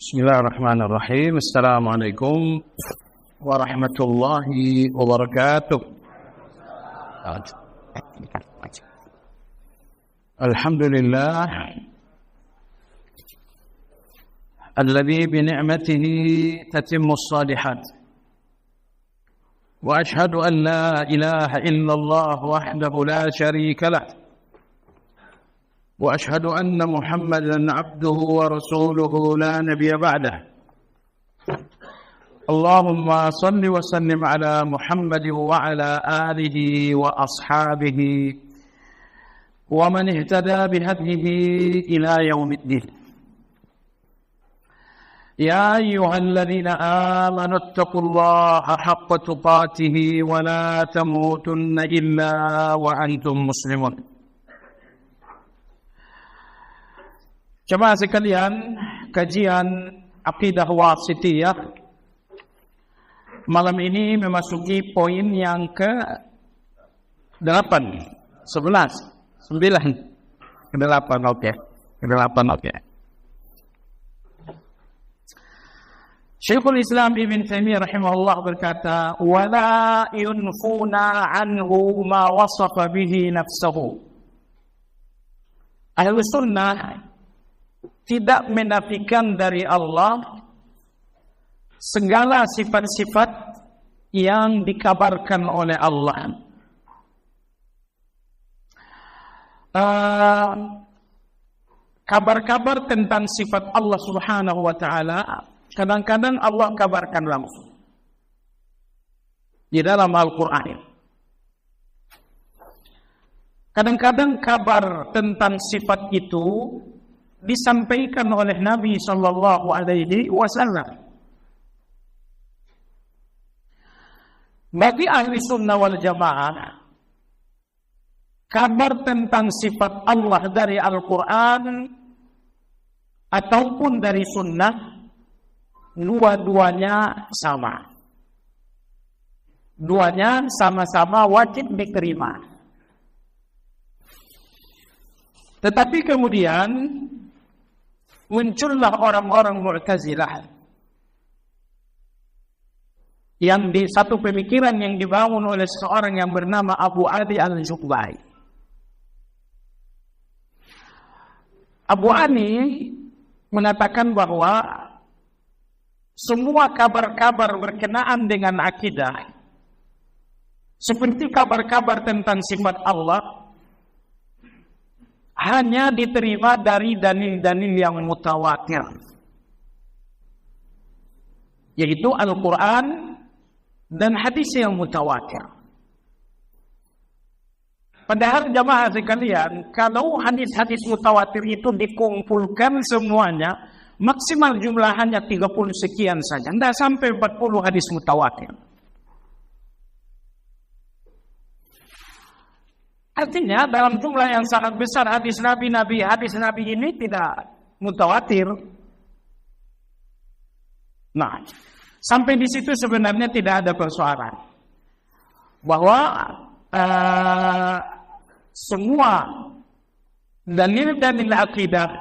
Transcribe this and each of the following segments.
Bismillahirrahmanirrahim. Assalamualaikum warahmatullahi wabarakatuh. Alhamdulillah alladzi bi ni'matihi tatimmu as-salihat. Wa ashhadu an la ilaha illallah wahdahu la sharika lah. وأشهد أن محمدًا عبده ورسوله لا نبي بعده. اللهم صل وسلم على محمد وعلى آله وأصحابه ومن اهتدى بهديه إلى يوم الدين. يا أيها الذين آمنوا اتقوا الله حق تقاته ولا تموتن إلا وأنتم مسلمون. Jemaah sekalian, kajian Aqidah Wasithiyah malam ini memasuki poin yang ke-8, 11, 9, ke-8, oke. Syekhul Islam Ibn Taimiyah rahimahullah berkata, "Wala yunfuna anhu ma wasafa bihi nafsuhu." Ahlus sunnah tidak menafikan dari Allah segala sifat-sifat yang dikabarkan oleh Allah. Kabar-kabar tentang sifat Allah Subhanahu wa Ta'ala kadang-kadang Allah kabarkan langsung di dalam Al-Quran. Kadang-kadang kabar tentang sifat itu disampaikan oleh Nabi sallallahu alaihi wasallam. Bagi ahli sunnah wal jamaah, kabar tentang sifat Allah dari Al-Quran ataupun dari sunnah, dua-duanya sama. Duanya sama-sama wajib diterima. Tetapi kemudian muncullah orang-orang Mu'tazilah yang di satu pemikiran yang dibangun oleh seorang yang bernama Abu Ali Al-Jubai. Abu Ali mengatakan bahwa semua kabar-kabar berkenaan dengan akidah, seperti kabar-kabar tentang sifat Allah, hanya diterima dari dalil-dalil yang mutawatir, yaitu Al-Quran dan hadis yang mutawatir. Padahal jamaah sekalian, kalau hadis-hadis mutawatir itu dikumpulkan semuanya, maksimal jumlahnya 30 sekian saja, tidak sampai 40 hadis mutawatir. Artinya dalam jumlah yang sangat besar hadis Nabi ini tidak mutawatir. Nah, sampai di situ sebenarnya tidak ada persoalan bahwa semua dalil-dalil akidah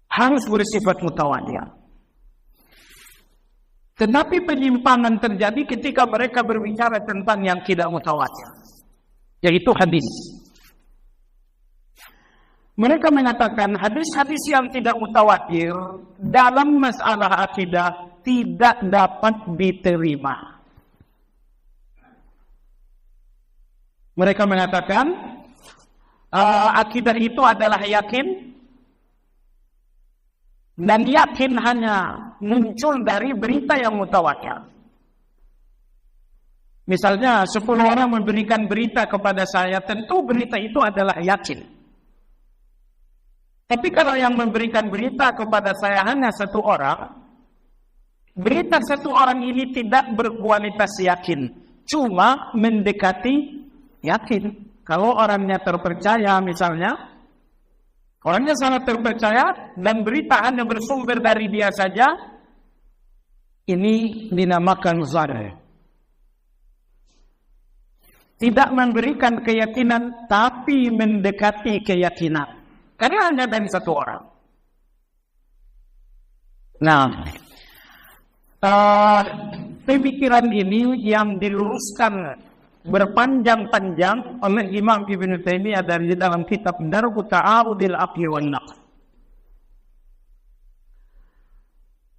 harus bersifat mutawatir. Tetapi penyimpangan terjadi ketika mereka berbicara tentang yang tidak mutawatir, yaitu hadis. Mereka mengatakan hadis-hadis yang tidak mutawatir dalam masalah akidah tidak dapat diterima. Mereka mengatakan akidah itu adalah yakin, dan yakin hanya muncul dari berita yang mutawatir. Misalnya 10 orang memberikan berita kepada saya, tentu berita itu adalah yakin. Tapi kalau yang memberikan berita kepada saya hanya 1 orang, berita 1 orang ini tidak berkualitas yakin, cuma mendekati yakin. Kalau orangnya terpercaya misalnya, orangnya sangat terpercaya dan berita hanya bersumber dari dia saja, ini dinamakan zahir. Tidak memberikan keyakinan, tapi mendekati keyakinan. Karena hanya dari 1 orang. Nah, pemikiran ini yang diluruskan berpanjang-panjang oleh Imam Ibnu Taimiyah dari dalam kitab Dar'u Ta'arudil Aqli wan Naql.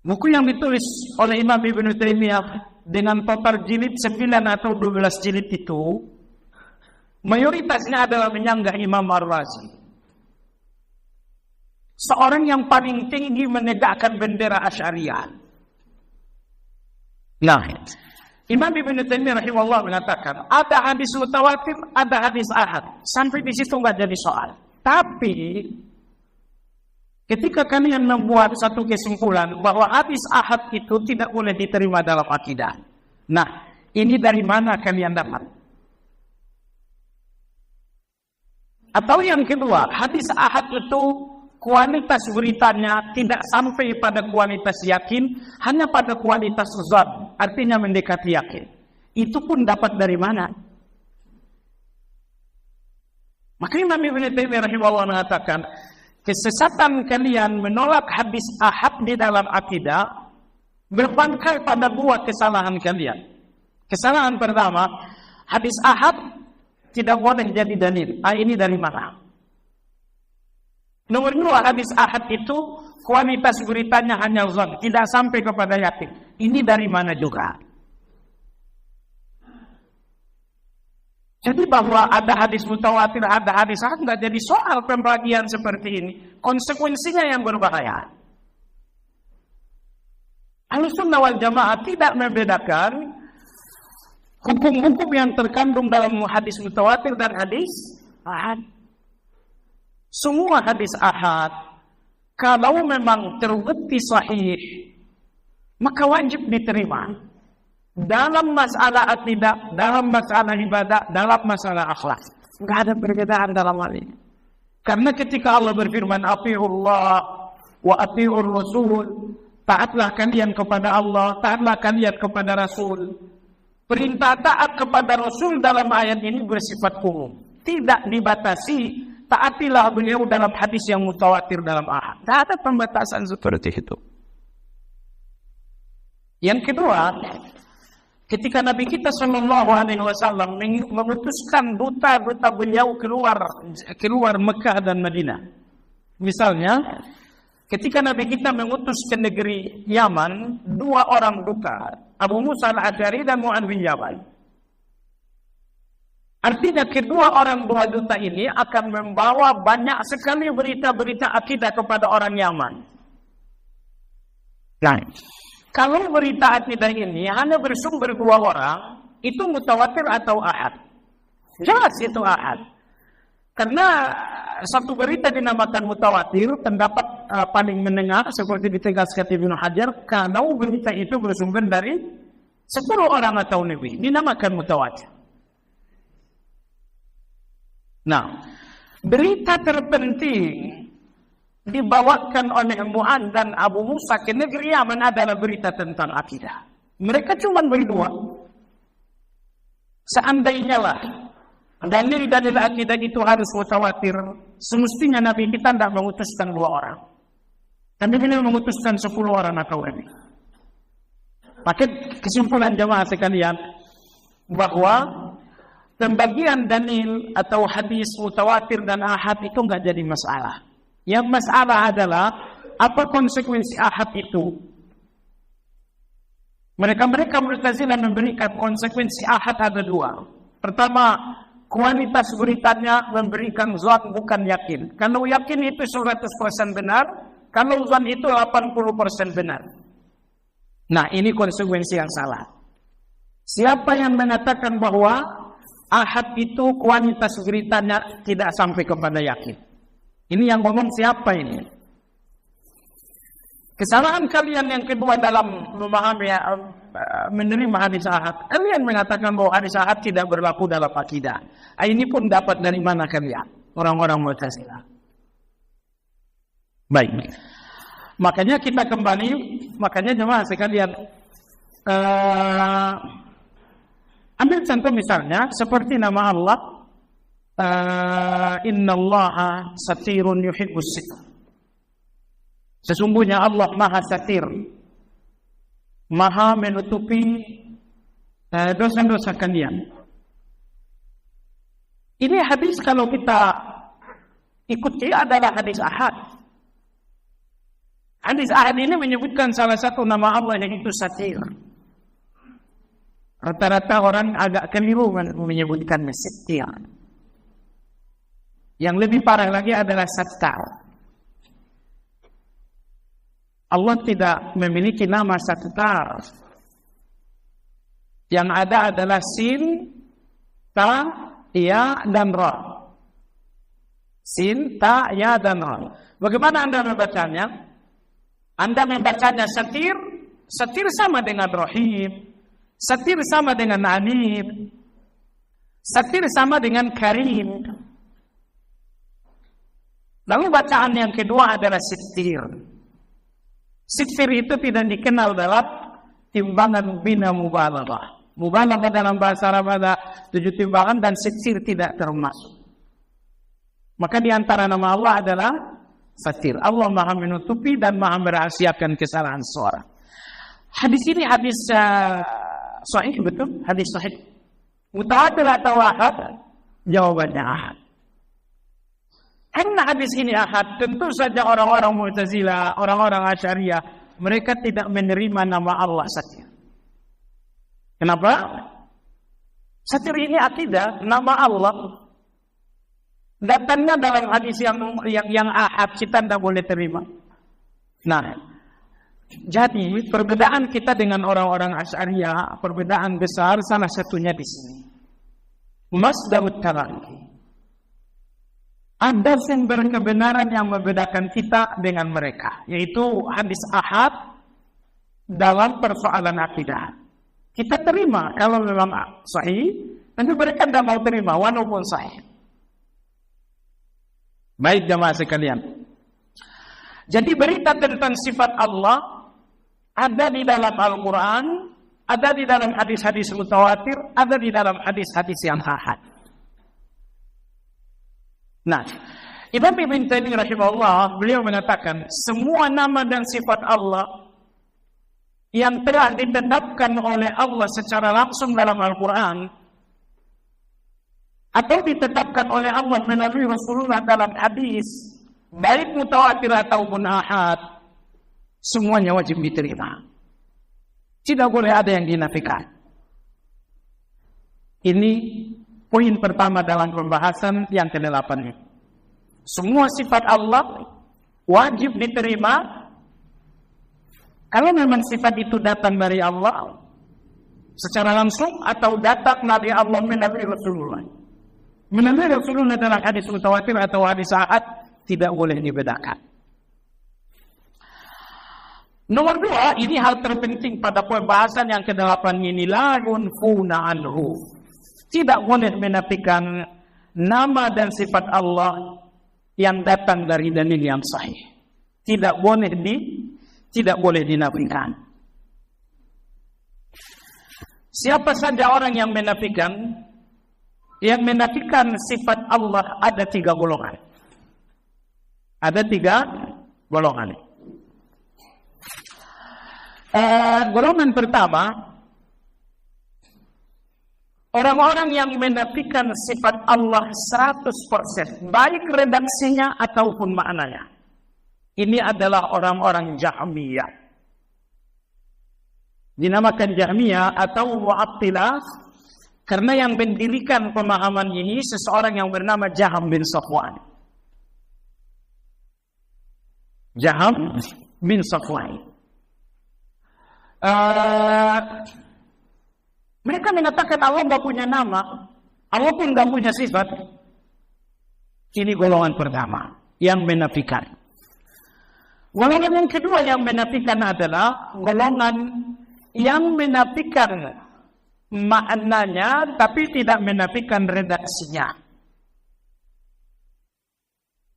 Buku yang ditulis oleh Imam Ibnu Taimiyah dengan total jilid 9 atau 12 jilid itu, mayoritasnya adalah menyanggah Imam Ar-Razi, seorang yang paling tinggi menegakkan bendera Asy'ariyah. Nah, Imam Ibnu Taimiyah rahimahullah mengatakan, ada hadis mutawatir, ada hadis ahad. Sampai di situ nggak jadi soal. Tapi ketika kalian membuat satu kesimpulan bahwa hadis ahad itu tidak boleh diterima dalam akidah. Nah, ini dari mana kalian dapat? Atau yang kedua, hadis ahad itu kualitas beritanya tidak sampai pada kualitas yakin, hanya pada kualitas zat, artinya mendekati yakin. Itu pun dapat dari mana? Maka Imam Ibnu Taimiyah rahimahullah mengatakan, kesesatan kalian menolak hadis ahad di dalam akidah berpangkal pada dua kesalahan kalian. Kesalahan pertama, hadis ahad tidak boleh jadi dalil. Ini dari mana? Nomor dua, hadis ahad itu kualitas beritanya hanya zon, tidak sampai kepada yakin. Ini dari mana juga? Jadi bahwa ada hadis mutawatir, ada hadis ahad, tidak jadi soal pembagian seperti ini. Konsekuensinya yang berbahaya. Ahlussunnah wal Jamaah tidak membedakan hukum-hukum yang terkandung dalam hadis mutawatir dan hadis ahad. Semua hadis ahad, kalau memang terbukti sahih, maka wajib diterima. Dalam masalah akidah, dalam masalah ibadah, dalam masalah akhlak. Enggak ada perbedaan dalam hal ini. Karena ketika Allah berfirman, "Atiiullah wa atiiur rasul", taatlah kalian kepada Allah, taatlah kalian kepada Rasul. Perintah taat kepada Rasul dalam ayat ini bersifat umum, tidak dibatasi. Taatilah beliau dalam hadis yang mutawatir dalam ahad. Tidak ada pembatasan seperti itu. Yang kedua, ketika Nabi kita Shallallahu Alaihi Wasallam memutuskan duta-duta beliau keluar Mekah dan Madinah. Misalnya, ketika Nabi kita mengutus ke negeri Yaman, dua orang duta, Abu Musa al-Asy'ari dan Mu'adz bin Jabal. Artinya kedua orang dua duta ini akan membawa banyak sekali berita-berita akidah kepada orang Yaman. Nah, kalau berita akidah ini hanya bersumber dua orang, itu mutawatir atau ahad? Jelas itu ahad. Karena satu berita dinamakan mutawatir, pendapat paling menengah seperti ditegaskan Ibnu Hajar, kalau berita itu bersumber dari 10 orang atau lebih, dinamakan mutawatir. Nah, berita terpenting dibawakan oleh Mu'adz dan Abu Musa ke negeri Yaman adalah berita tentang akidah. Mereka cuma berdua. Seandainya lah dalil-dalil akidah itu harus mutawatir, semestinya Nabi kita tidak mengutuskan 2 orang. Tapi beliau mengutuskan 10 orang atau lebih. Maka kesimpulan jamaah sekalian bahwa pembagian dalil atau hadis mutawatir dan ahad itu enggak jadi masalah. Yang masalah adalah apa konsekuensi ahad itu. Mereka Mu'tazilah memberikan konsekuensi ahad ada 2. Pertama, kualitas beritanya memberikan zon bukan yakin. Kalau yakin itu 100% benar, kalau zon itu 80% benar. Nah, ini konsekuensi yang salah. Siapa yang mengatakan bahwa ahad itu kualitas beritanya tidak sampai kepada yakin? Ini yang ngomong siapa ini? Kesalahan kalian yang kedua dalam memahami menerima hadis ahad, kalian mengatakan bahwa hadis ahad tidak berlaku dalam akidah. Ini pun dapat dari mana kalian? Orang-orang Mu'tazilah. Baik. Makanya kita kembali, makanya jemaah sekalian, ambil contoh misalnya seperti nama Allah, Innallaha satirun yuhibbus sitr. Sesungguhnya Allah Maha Satir, Maha menutupi dosa-dosa kalian. Ini hadis kalau kita ikuti adalah hadis ahad. Hadis ahad ini menyebutkan salah satu nama Allah yaitu Satir. Rata-rata orang agak keliru menyebutkan Satir. Yang lebih parah lagi adalah Sattar. Allah tidak memiliki nama Sattar. Yang ada adalah Sin, Ta, Ya, dan Ra. Sin, Ta, Ya, dan Ra. Bagaimana Anda membacanya? Anda membacanya Satir. Satir sama dengan Rahim. Satir sama dengan Alim. Satir sama dengan Karim. Lalu bacaan yang kedua adalah Sitir. Sitir itu tidak dikenal dalam timbangan bina mubalaghah. Mubalaghah dalam bahasa Arab ada 7 timbangan dan sitir tidak termasuk. Maka di antara nama Allah adalah Satir. Allah Maha menutupi dan Maha merahasiakan kesalahan seorang. Hadis ini hadis sahih, betul? Hadis sahih. Mutawatir atau ahad? Jawabannya ahad. Karena hadis ini ahad, tentu saja orang-orang Mu'tazilah, orang-orang Asy'ariyah, mereka tidak menerima nama Allah Satir. Kenapa? Satir ini akidah, nama Allah. Datangnya dalam hadis yang ahad, kita tidak boleh terima. Nah, jadi perbedaan kita dengan orang-orang Asy'ariyah, perbedaan besar salah satunya di sini. Masdarut talaqi. Ada sumber kebenaran yang membedakan kita dengan mereka, yaitu hadis ahad dalam persoalan akidah. Kita terima kalau memang sahih, tapi mereka tidak mau terima walaupun sahih. Baik jamaah sekalian. Jadi berita tentang sifat Allah ada di dalam Al-Quran, ada di dalam hadis-hadis mutawatir, ada di dalam hadis-hadis yang ahad. Nah, Imam Ibn Taimiyah rahimahullah, beliau mengatakan semua nama dan sifat Allah yang telah ditetapkan oleh Allah secara langsung dalam Al-Quran atau ditetapkan oleh Allah melalui Rasulullah dalam hadis, baik mutawatir ataupun ahad, semuanya wajib diterima. Tidak boleh ada yang dinafikan. Ini poin pertama dalam pembahasan yang ke-8 ini. Semua sifat Allah wajib diterima kalau memang sifat itu datang dari Allah secara langsung atau datang dari Allah melalui Rasulullah. Melalui Rasulullah dalam hadis mutawatir atau hadis ahad tidak boleh dibedakan. Nomor 2, ini hal terpenting pada pembahasan yang ke-8 ini, la yunfuna anhu. Tidak boleh menafikan nama dan sifat Allah yang datang dari dalil yang sahih. Tidak boleh dinafikan. Siapa saja orang yang menafikan sifat Allah, ada 3 golongan. Ada 3 golongan. Golongan pertama, orang-orang yang menafikan sifat Allah 100%, baik redaksinya ataupun maknanya. Ini adalah orang-orang Jahmiyah. Dinamakan Jahmiyah atau Mu'attilah karena yang mendirikan pemahaman ini seseorang yang bernama Jahm bin Safwan. Jahm bin Safwan. Mereka mengatakan Allah tidak punya nama, Allah pun tidak punya sifat. Ini golongan pertama yang menafikan. Golongan yang kedua yang menafikan adalah golongan yang menafikan maknanya tapi tidak menafikan redaksinya.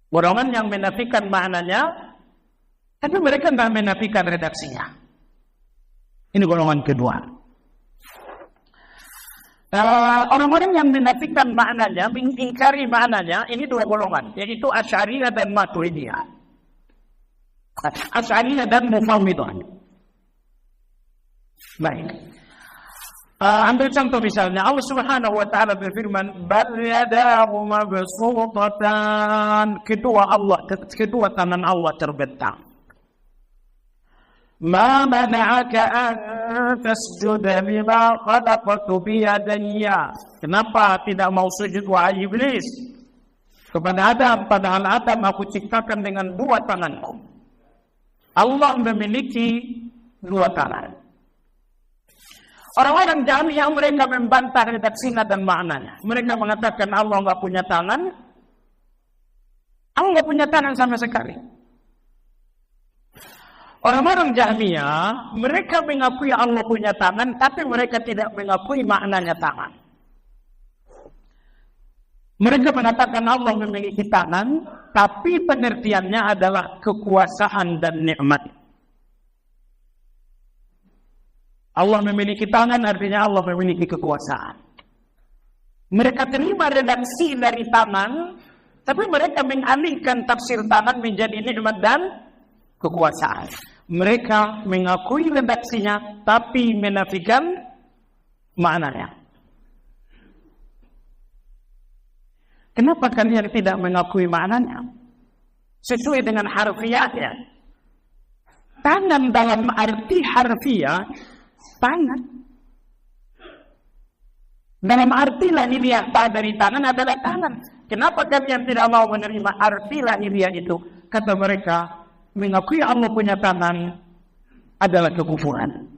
Golongan yang menafikan maknanya tapi mereka tidak menafikan redaksinya. Ini golongan kedua. Orang-orang yang menafikan maknanya, mengingkari maknanya, ini 2 golongan, yaitu Asy'ariyah dan Maturidiyah. Asy'ariyah dan Mufawwidah. Baik. Ambil contoh misalnya Allah Subhanahu wa taala berfirman, "Bal yadahu mabsuutatan." Kedua tangan Allah terbentang. "Ma mana'aka an tasjuda lima khalaqtu bi yadayya." Kenapa tidak mau sujud wahai iblis kepada Adam, padahal Adam aku ciptakan dengan dua tanganku. Allah memiliki dua tangan. Orang-orang Jahmiyah mereka membantah redaksinya dan maknanya. Mereka mengatakan Allah enggak punya tangan. Allah enggak punya tangan sama sekali. Orang-orang Jahmiyah mereka mengakui Allah punya tangan, tapi mereka tidak mengakui maknanya tangan. Mereka mengatakan Allah memiliki tangan, tapi pengertiannya adalah kekuasaan dan nikmat. Allah memiliki tangan artinya Allah memiliki kekuasaan. Mereka terima redaksi dari tangan, tapi mereka mengalihkan tafsir tangan menjadi nikmat dan kekuasaan. Mereka mengakui redaksinya, tapi menafikan maknanya. Kenapa kalian tidak mengakui maknanya? Sesuai dengan harfiahnya. Tangan dalam arti harfiah, tangan. Dalam arti lahiriah dari tangan adalah tangan. Kenapa kalian tidak mau menerima arti lahiriah itu? Kata mereka, mengakui Allah punya tangan adalah kekufuran.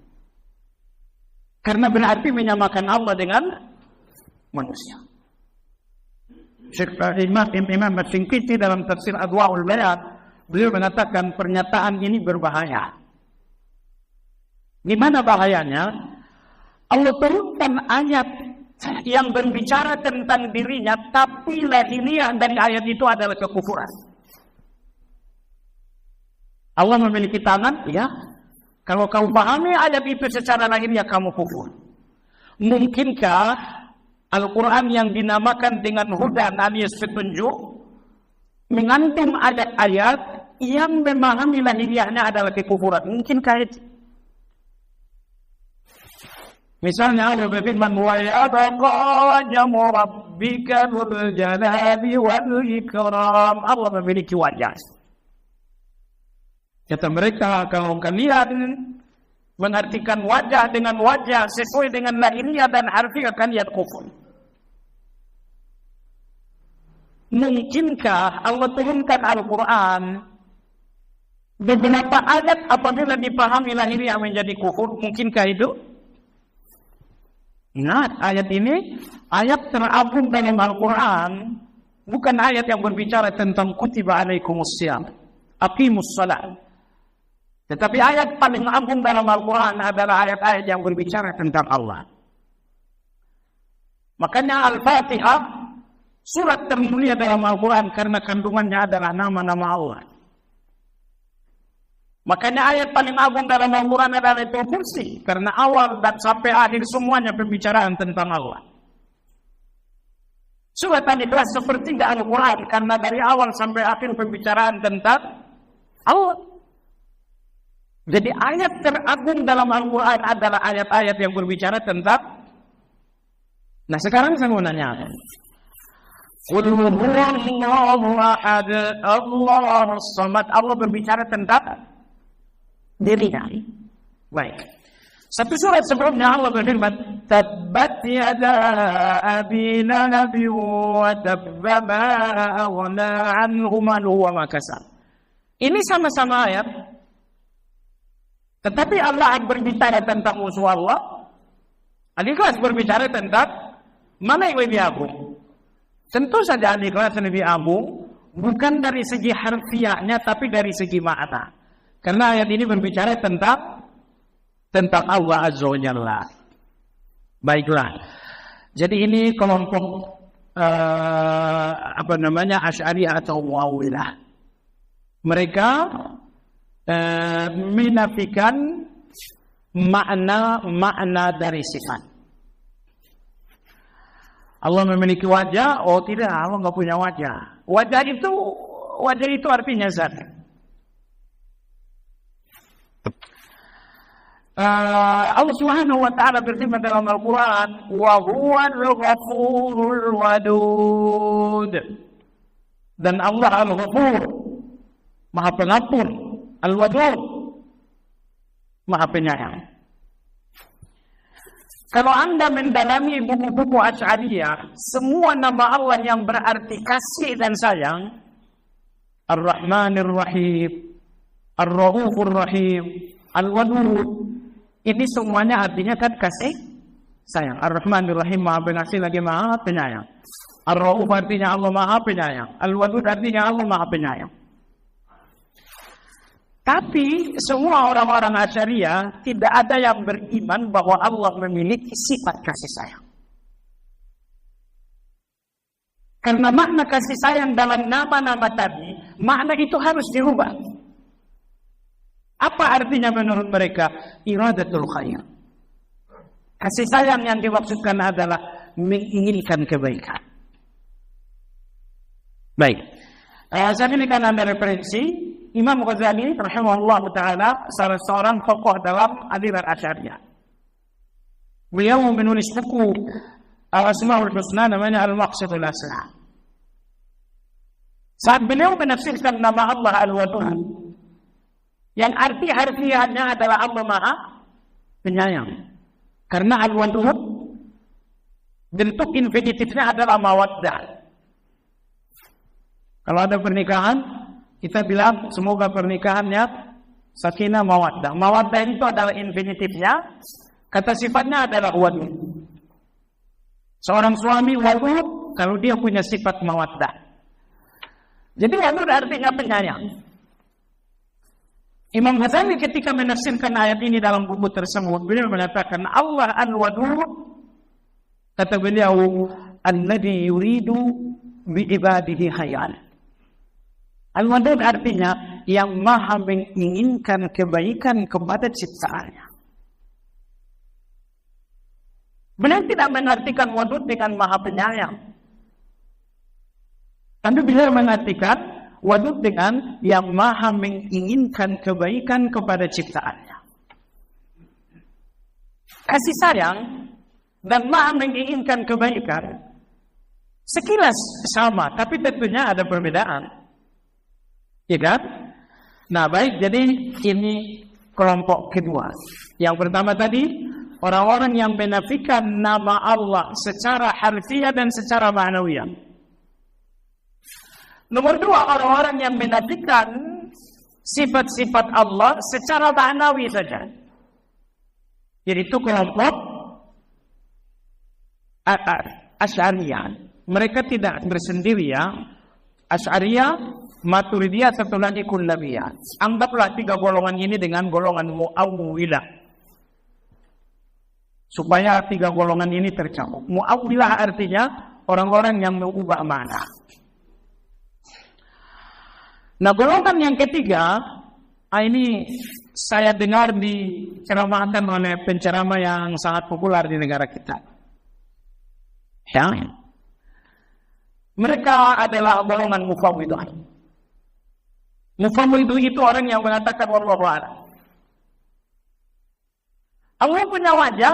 Karena berarti menyamakan Allah dengan manusia. Syekh Imam As-Shinqiti dalam tafsir Adwa'ul Bayan, beliau mengatakan pernyataan ini berbahaya. Gimana bahayanya? Allah turunkan ayat yang berbicara tentang dirinya, tapi lahiriah dari ayat itu adalah kekufuran. Allah memiliki tangan, ya. Kalau kamu pahami ayat itu secara lahiriah, kamu kufur. Mungkinkah Al-Quran yang dinamakan dengan hudan alias petunjuk mengandung ayat-ayat yang memahami lahiriahnya adalah kekufuran? Mungkinkah itu? Misalnya Allah berfirman, "Wa yabqa wajhu rabbika dzul jalali wal ikram." Allah memiliki wajah. Kata mereka, kalau kalian mengartikan wajah dengan wajah sesuai dengan lahiriah dan harfiah, kalian kufur. Mungkinkah Allah turunkan Al-Quran beberapa ayat apabila dipahami lahiriah menjadi kufur? Mungkinkah itu? Ingat, ayat ini ayat teragung dalam Al-Quran, bukan ayat yang berbicara tentang kutiba alaikumussyam, aqimus salat. Tetapi ayat paling agung dalam Al-Quran adalah ayat-ayat yang berbicara tentang Allah. Makanya Al-Fatihah surat termulia dalam Al-Quran karena kandungannya adalah nama-nama Allah. Makanya ayat paling agung dalam Al-Quran adalah Ayatul Kursi, karena awal dan sampai akhir semuanya pembicaraan tentang Allah. Surat Al-Ikhlas sepertiga Al-Quran, karena dari awal sampai akhir pembicaraan tentang Allah. Jadi ayat teragung dalam Al-Quran adalah ayat-ayat yang berbicara tentang. Nah sekarang saya mau nanya, Qul huwallahu ahad, Allahus samad. Allah berbicara tentang dirinya. Baik. Satu surat sebelumnya Allah berfirman, "Tabbat yada abi lahabi wa tabba ma aghna anhu maluhu wa ma kasab." Ini sama-sama ayat. Tetapi Allah berbicara tentang musuh Allah. Al-Ikhlas berbicara tentang mana yang lebih agung. Tentu saja Al-Ikhlas lebih agung, bukan dari segi harfiahnya, tapi dari segi makna. Karena ayat ini berbicara tentang Allah Azza wa Jalla. Baiklah. Jadi ini kelompok Asy'ariyah atau Mu'awwilah. Mereka menafikan makna dari sifat. Allah memiliki wajah? Oh tidak, Allah nggak punya wajah. Wajah itu artinya zat. Allah Subhanahu wa taala berfirman dalam Al-Qur'an, "Wa huwal ghafurul wadud." Dan Allah Al-Ghafur, Maha Pengampun, Al-Wadud, Maha Penyayang. Kalau Anda mendalami buku-buku Asy'ariyah, semua nama Allah yang berarti kasih dan sayang, Ar-Rahmanir Rahim, Ar-Raufur Rahim, Al-Wadud, ini semuanya artinya kan kasih sayang. Ar-Rahmanir Rahim, Maha Pengasih lagi Maha Penyayang. Ar-Rauf artinya Allah Maha Penyayang. Al-Wadud artinya Allah Maha Penyayang. Tapi semua orang-orang Asy'ariyah tidak ada yang beriman bahwa Allah memiliki sifat kasih sayang. Karena makna kasih sayang dalam nama-nama tadi, makna itu harus dirubah. Apa artinya menurut mereka? Iradatul khair. Kasih sayang yang dimaksudkan adalah menginginkan kebaikan. Baik. Saya berikan Anda referensi Imam Ghazali rahimahullah taala, salah seorang tokoh dalam aliran Asy'ariyah. Beliau menulis buku Al-Asmaul Husna namanya Al-Maqsadul Asna. Saat beliau menafsirkan nama Allah Al-Wadud, yang arti harfiahnya adalah Allah Maha Penyayang. Karena Al-Wadud bentuk infinitifnya adalah mawaddah. Kalau ada pernikahan, kita bilang semoga pernikahannya sakinah mawaddah. Mawaddah itu adalah infinitifnya, kata sifatnya adalah wadud. Seorang suami wadud kalau dia punya sifat mawaddah. Jadi wadud artinya penyayang. Imam Ghazali ketika menafsirkan ayat ini dalam buku tersebut, beliau mengatakan Allah Al-Wadud, kata beliau, alladzi yuridu bi ibadihi hayal. Al-Wadud artinya yang maha menginginkan kebaikan kepada ciptaannya. Beliau tidak mengartikan wadud dengan maha penyayang. Tapi beliau mengartikan wadud dengan yang maha menginginkan kebaikan kepada ciptaannya. Kasih sayang dan maha menginginkan kebaikan sekilas sama, tapi tentunya ada perbedaan. Ya kan? Nah baik, jadi ini kelompok kedua. Yang pertama tadi, orang-orang yang menafikan nama Allah secara harfiah dan secara ma'nawiyah. Nomor dua, orang-orang yang menafikan sifat-sifat Allah secara ma'nawi saja. Jadi itu kelompok Asy'ariyah. Mereka tidak bersendiri ya. Asy'ariyah, Maturidiyah, satu lagi Kullabiyah. Anggaplah tiga golongan ini dengan golongan Mu'awwilah, supaya tiga golongan ini tercakup. Mu'awwilah artinya orang-orang yang mengubah makna. Nah, golongan yang ketiga, ini saya dengar diceramahkan oleh penceramah yang sangat populer di negara kita. Ya. Mereka adalah golongan Mufawwidah. Mufawwidah itu orang yang mengatakan wallahu a'lam. Allah punya wajah,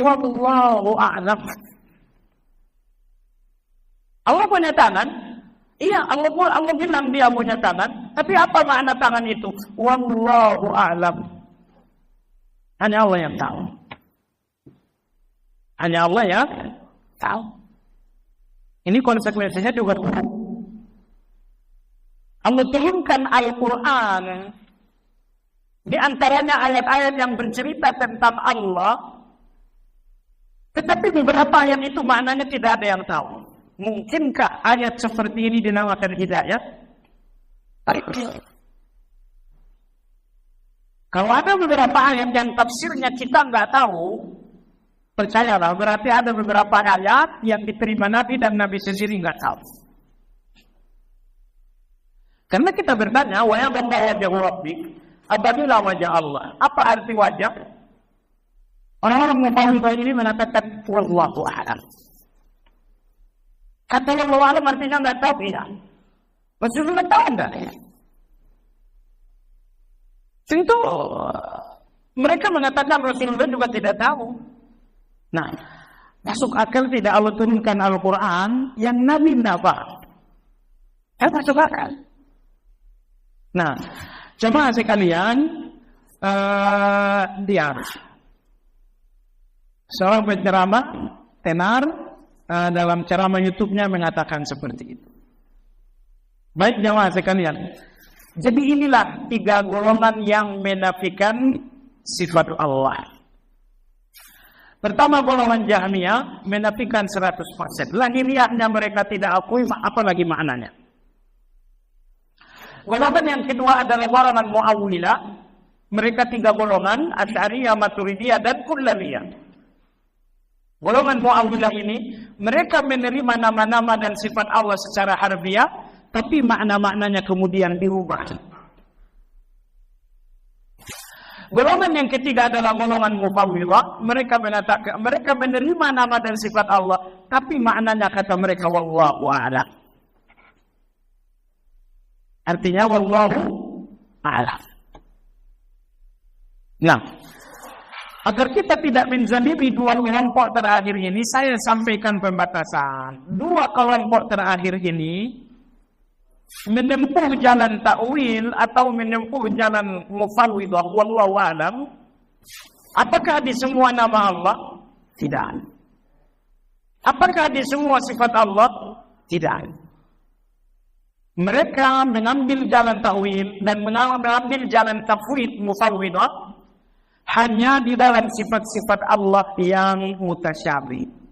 wallahu a'lam. Allah punya tangan, iya Allah bilang dia punya tangan, tapi apa makna tangan itu? Wallahu a'lam. Hanya Allah yang tahu. Hanya Allah yang tahu. Ini konsekuensinya juga Allah turunkan Al-Quran, di antaranya ayat-ayat yang bercerita tentang Allah, tetapi beberapa ayat itu maknanya tidak ada yang tahu. Mungkinkah ayat seperti ini dinamakan hidayah? Kalau ada beberapa ayat yang tafsirnya kita nggak tahu, percayalah, berarti ada beberapa ayat yang diterima Nabi dan Nabi sendiri nggak tahu. Karena kita bertanya, wa ya benda wajah Rabbik, apabila wajah Allah. Apa arti wajah? Orang-orang Mu'awwidah ini mengatakan wallahu a'lam. Kata wallahu a'lam artinya nggak tahu ya. Maksudnya nggak tahu enggak? Tentu Mereka mengatakan Rasulullah juga tidak tahu. Nah, masuk akal tidak Allah turunkan Al-Quran yang Nabi dapat? Masuk akal. Nah, jemaah sekalian, dia seorang penceramah tenar dalam ceramah YouTube-nya mengatakan seperti itu. Baik jemaah sekalian, jadi inilah 3 golongan yang menafikan sifat Allah. Pertama, golongan Jahmiyah menafikan 100%. Lahiriahnya mereka tidak akui, apalagi maknanya. Golongan yang kedua adalah golongan Mu'awwilah. Mereka 3 golongan, Asy'ariyah, Maturidiyah, dan Kullabiyah. Golongan Mu'awwilah ini, mereka menerima nama-nama dan sifat Allah secara harfiah, tapi makna-maknanya kemudian dirubah. Golongan yang ketiga adalah golongan Mufawwidah. Mereka menerima nama dan sifat Allah, tapi maknanya kata mereka wallahu a'lam. Artinya wallahu a'lam. Nah, agar kita tidak menzalimi 2 kelompok terakhir ini, saya sampaikan pembatasan. 2 kelompok terakhir ini menempuh jalan ta'wil atau menempuh jalan mufawwidah wallahu a'lam. Apakah di semua nama Allah? Tidak. Apakah di semua sifat Allah? Tidak. Mereka mengambil jalan ta'wil dan mengambil jalan tafwid mufawwidah hanya di dalam sifat-sifat Allah yang mutasyabih.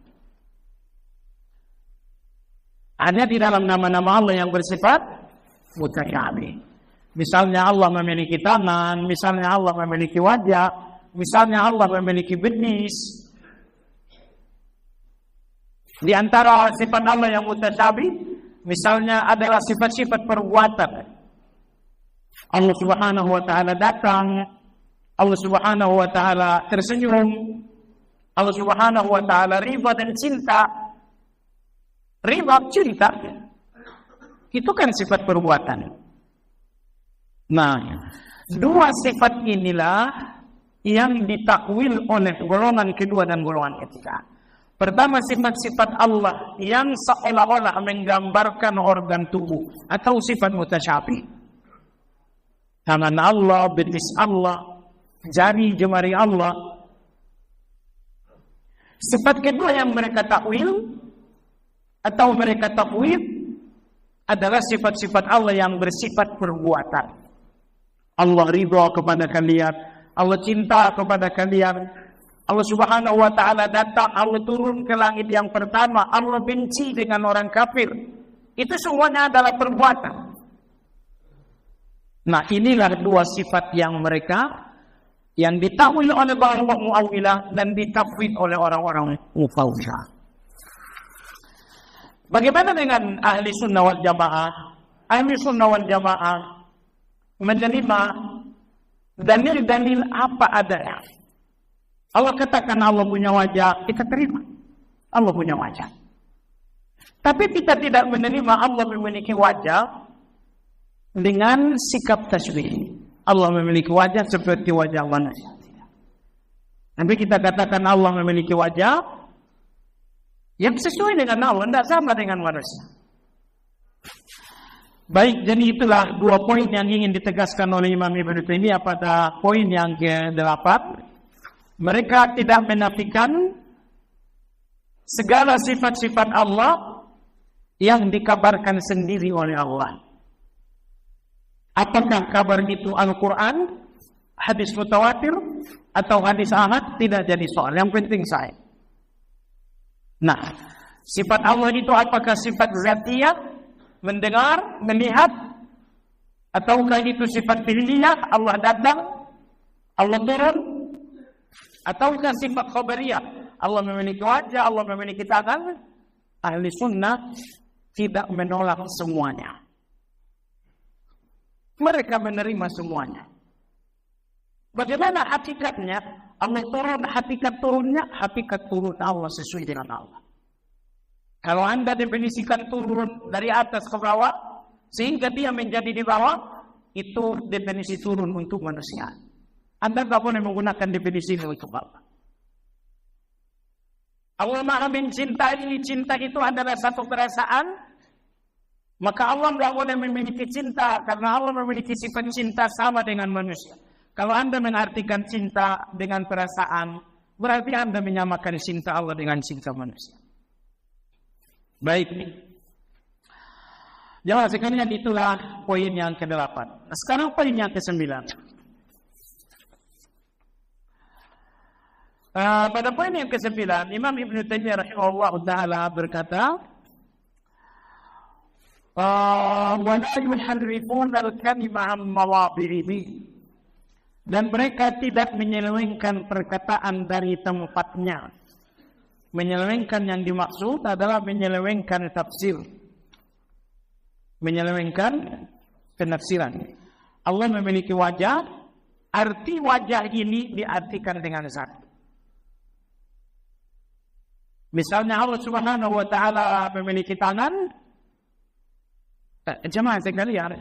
Hanya di dalam nama-nama Allah yang bersifat mutasyabih. Misalnya Allah memiliki tangan, misalnya Allah memiliki wajah, misalnya Allah memiliki betis. Di antara sifat Allah yang mutasyabih, misalnya adalah sifat-sifat perbuatan. Allah Subhanahu wa ta'ala datang, Allah Subhanahu wa ta'ala tersenyum, Allah Subhanahu wa ta'ala riba dan cinta. Riba, cinta, itu kan sifat perbuatan. Nah, 2 sifat inilah yang ditakwil oleh golongan kedua dan golongan ketiga. Pertama, sifat-sifat Allah yang seolah-olah menggambarkan organ tubuh atau sifat mutasyabih. Tangan Allah, betis Allah, jari jemari Allah. Sifat kedua yang mereka takwil atau mereka tafwid adalah sifat-sifat Allah yang bersifat perbuatan. Allah ridha kepada kalian, Allah cinta kepada kalian. Allah Subhanahu wa ta'ala datang, Allah turun ke langit yang pertama, Allah benci dengan orang kafir. Itu semuanya adalah perbuatan. Nah, inilah 2 sifat yang mereka yang ditakwil oleh orang-orang Mu'awwilah dan ditafwid oleh orang-orang Mufawwidah. Bagaimana dengan ahli sunnah wal jamaah? Ahli sunnah wal jamaah menerima dalil-dalil apa adanya. Allah katakan Allah punya wajah, kita terima. Allah punya wajah. Tapi kita tidak menerima Allah memiliki wajah dengan sikap tasbih. Allah memiliki wajah seperti wajah manusia. Tapi kita katakan Allah memiliki wajah yang sesuai dengan Allah, tidak sama dengan manusia. Baik, jadi itulah 2 poin yang ingin ditegaskan oleh Imam Ibnu Taimiyah pada poin yang ke-8. Mereka tidak menafikan segala sifat-sifat Allah yang dikabarkan sendiri oleh Allah. Apakah kabar itu Al-Quran, hadis mutawatir, atau hadis ahad, tidak jadi soal. Yang penting saya. Nah, sifat Allah itu apakah sifat zatiyah, mendengar, melihat, ataukah itu sifat fi'liyah, Allah datang, Allah turun, ataukah sifat khabariyah, Allah memiliki wajah, Allah memiliki tangan? Ahli sunnah tidak menolak semuanya. Mereka menerima semuanya. Bagaimana hakikatnya? Allah turun, hakikat turunnya, hakikat turun Allah sesuai dengan Allah. Kalau Anda definisikan turun dari atas ke bawah, sehingga dia menjadi di bawah, itu definisi turun untuk manusia. Anda tak boleh menggunakan definisi ini untuk apa. Allah Maha mencintai, cinta itu adalah satu perasaan, maka Allah tidak boleh memiliki cinta karena Allah memiliki sifat cinta sama dengan manusia. Kalau Anda mengartikan cinta dengan perasaan, berarti Anda menyamakan cinta Allah dengan cinta manusia. Baik. Jamaah sekalian, itulah poin yang ke-8. Nah, sekarang poin yang ke-9. Pada poin yang ke-9, Imam Ibn Taimiyah rahimahullah ta'ala berkata, وَلَا يُحَرِّفُونَ الْكَلِمَ عَنْ مَوَاضِعِهِ, dan mereka tidak menyelewengkan perkataan dari tempatnya. Menyelewengkan yang dimaksud adalah menyelewengkan tafsir, menyelewengkan penafsiran. Allah memiliki wajah, arti wajah ini diartikan dengan zat. Misalnya Allah Subhanahu wa taala memiliki tangan. Jemaah sekalian,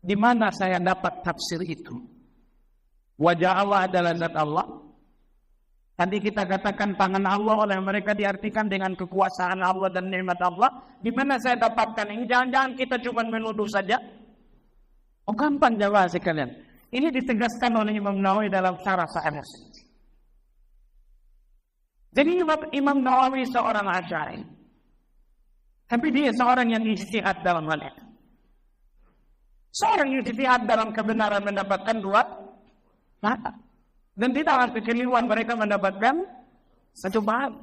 di mana saya dapat tafsir itu? Wajah Allah adalah zat Allah. Tadi kita katakan tangan Allah oleh mereka diartikan dengan kekuasaan Allah dan nikmat Allah. Di mana saya dapatkan ini? Jangan-jangan kita cuma menuduh saja. Oh, gampang jawab sekalian. Ini ditegaskan oleh Imam Nawawi dalam Syarah Sahih Muslim. Jadi Imam Nawawi seorang Asy'ari. Tapi dia seorang yang ijtihad dalam hal itu. Seorang yang ijtihad dalam kebenaran mendapatkan dua mata. Dan di dalam kekeliruan mereka mendapatkan satu bahan.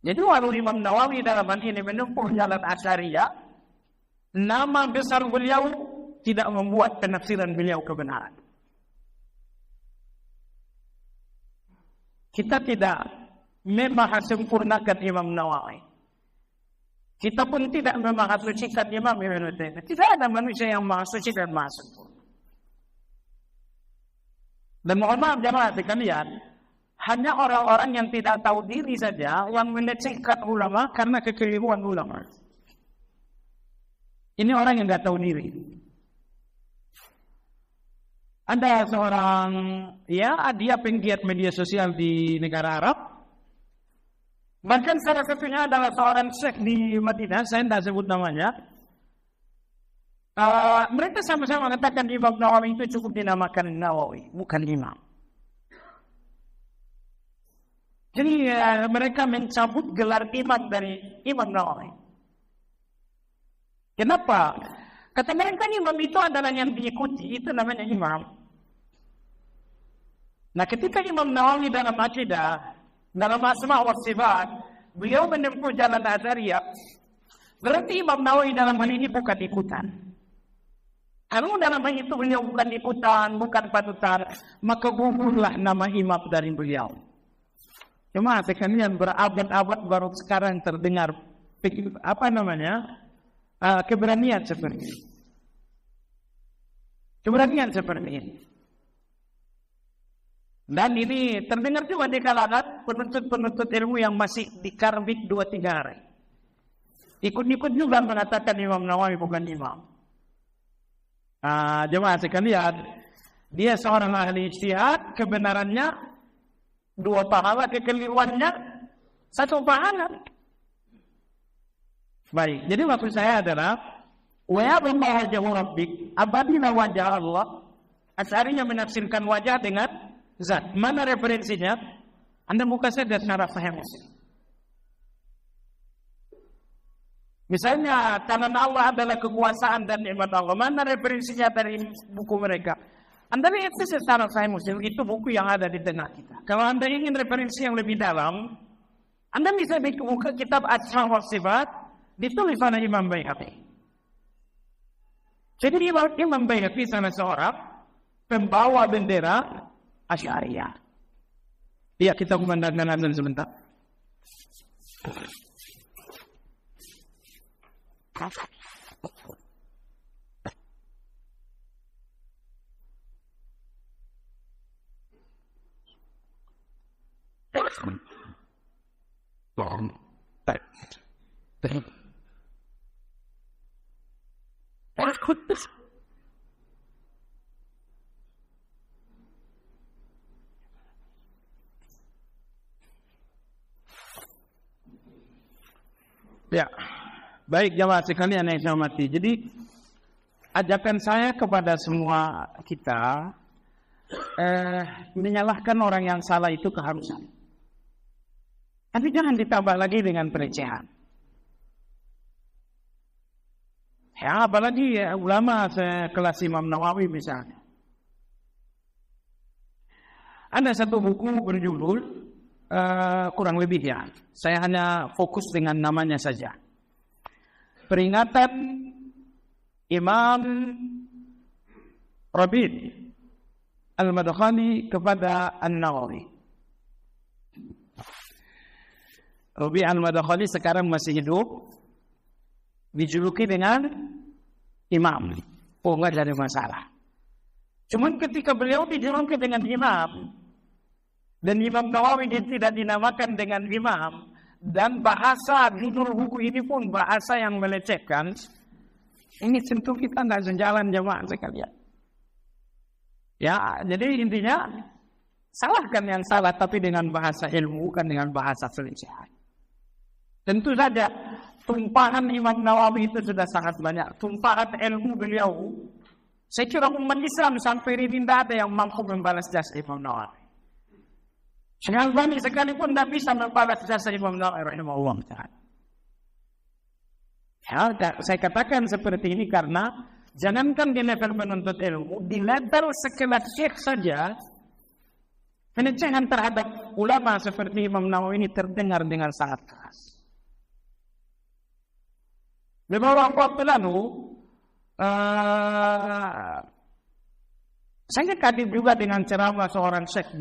Jadi walau Imam Nawawi dalam hal ini menempuh jalan Asy'ariyah, nama besar beliau tidak membuat penafsiran beliau kebenaran. Kita tidak memahasempurnakan Imam Nawawi. Kita pun tidak memahasucikan Imam Ibn Taimiyah. Tidak ada manusia yang maha suci dan maha sempurna. Dan mohon maaf jemaah sekalian, hanya orang-orang yang tidak tahu diri saja yang melecehkan ulama karena kekeliruan ulama. Ini orang yang tidak tahu diri. Ada seorang, dia penggiat media sosial di negara Arab. Bahkan salah satunya adalah seorang syekh di Madinah, saya tidak sebut namanya. Mereka sama-sama mengatakan Imam Nawawi itu cukup dinamakan Nawawi, bukan Imam. Jadi mereka mencabut gelar imam dari Imam Nawawi. Kenapa? Kata mereka imam itu adalah yang diikuti, itu namanya imam. Nah, ketika Imam Nawawi dalam akidah, dalam asma wa sifat, beliau menempuh jalan Asy'ariyah, berarti Imam Nawawi dalam hal ini bukan ikutan. Kalau dalam hal itu beliau bukan ikutan, bukan panutan, maka gugurlah nama imam dari beliau. Cuma sekalian berabad-abad baru sekarang terdengar keberanian seperti ini. Keberanian seperti ini. Dan ini terdengar juga di kalangan penuntut-penuntut ilmu yang masih di karbit 2-3 hari. Ikut-ikut juga mengatakan Imam Nawawi bukan imam. Jemaah sekalian, dia seorang ahli ijtihad, kebenarannya 2 pahala, kekeliruannya 1 pahala. Baik, jadi maksud saya adalah wa wajhu rabbik, abadilah wajah Allah. Asy'ariyah menafsirkan wajah dengan zat. Mana referensinya? Anda buka saja Syarah Sahih Muslim. Misalnya tangan Allah adalah kekuasaan dan nikmat Allah. Mana referensinya dari buku mereka? Anda lihat secara Sahih Muslim, itu buku yang ada di tengah kita. Kalau Anda ingin referensi yang lebih dalam, Anda bisa buka kitab Asma wa Sifat, ditulis oleh Imam Baihaqi. Jadi Imam Baihaqi salah seorang pembawa bendera Asy'ariyah. Lihat kita kumandangkan azan sebentar. Ya, baik jamaah sekalian yang saya hormati. Jadi ajakan saya kepada semua kita, menyalahkan orang yang salah itu keharusan. Tapi jangan ditambah lagi dengan pelecehan. Ya, apalagi ya, ulama sekelas Imam Nawawi misalnya. Ada satu buku berjudul, kurang lebih ya, saya hanya fokus dengan namanya saja. Peringatan Imam Rabi' Al-Madkhali kepada An-Nawawi. Rabi' Al-Madkhali sekarang masih hidup, dijuluki dengan imam. Oh, enggak ada masalah. Cuman ketika beliau dijuluki dengan imam, dan Imam Nawawi tidak dinamakan dengan imam, dan bahasa judul buku ini pun bahasa yang melecehkan, ini tentu kita nggak sejalan jemaah sekalian. Ya, jadi intinya salahkan yang salah, tapi dengan bahasa ilmu, bukan dengan bahasa pelecehan. Tentu saja tumpahan Imam Nawawi itu sudah sangat banyak. Tumpahan ilmu beliau, saya kira umat Islam sampai ini tidak ada yang mampu membalas jasa Imam Nawawi. Syekh Albani sekalipun tidak bisa membalas jasa Imam Nawawi rahimahullah ta'ala. Ya, saya katakan seperti ini karena jangankan di level menuntut ilmu, di level sekelas syekh saja, pelecehan terhadap ulama seperti Imam Nawawi ini terdengar dengan sangat keras. Beberapa waktu lalu, saya kaget juga dengan ceramah seorang syekh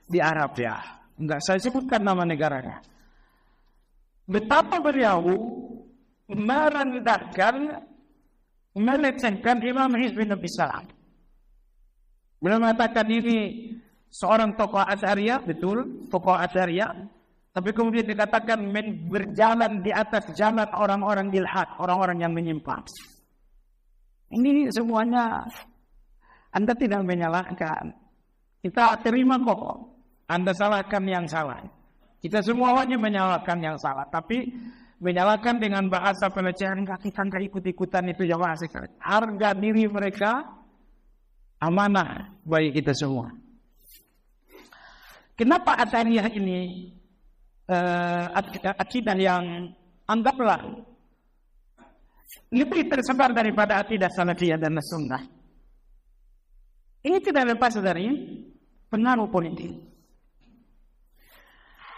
di Arab ya. Enggak saya sebutkan nama negaranya. Betapa beliau merendahkan, melecehkan Imam Hizbin Nabi Salam. Beliau mengatakan ini seorang tokoh Asy'ariyah, betul, tokoh Asy'ariyah, tapi kemudian dikatakan berjalan di atas jalan orang-orang ilhad, orang-orang yang menyimpang. Ini semuanya Anda tidak menyalahkan. Kita terima kok. Anda salahkan yang salah. Kita semua wajib menyalahkan yang salah. Tapi menyalahkan dengan bahasa pelecehan, kita nggak ikut-ikutan itu jamaah sekalian. Harga diri mereka amanah bagi kita semua. Kenapa Asy'ariyah ini akidah yang anggaplah lebih tersebar daripada akidah Salafiyah dan Sunnah? Ini tidak lepas dari pengaruh politik.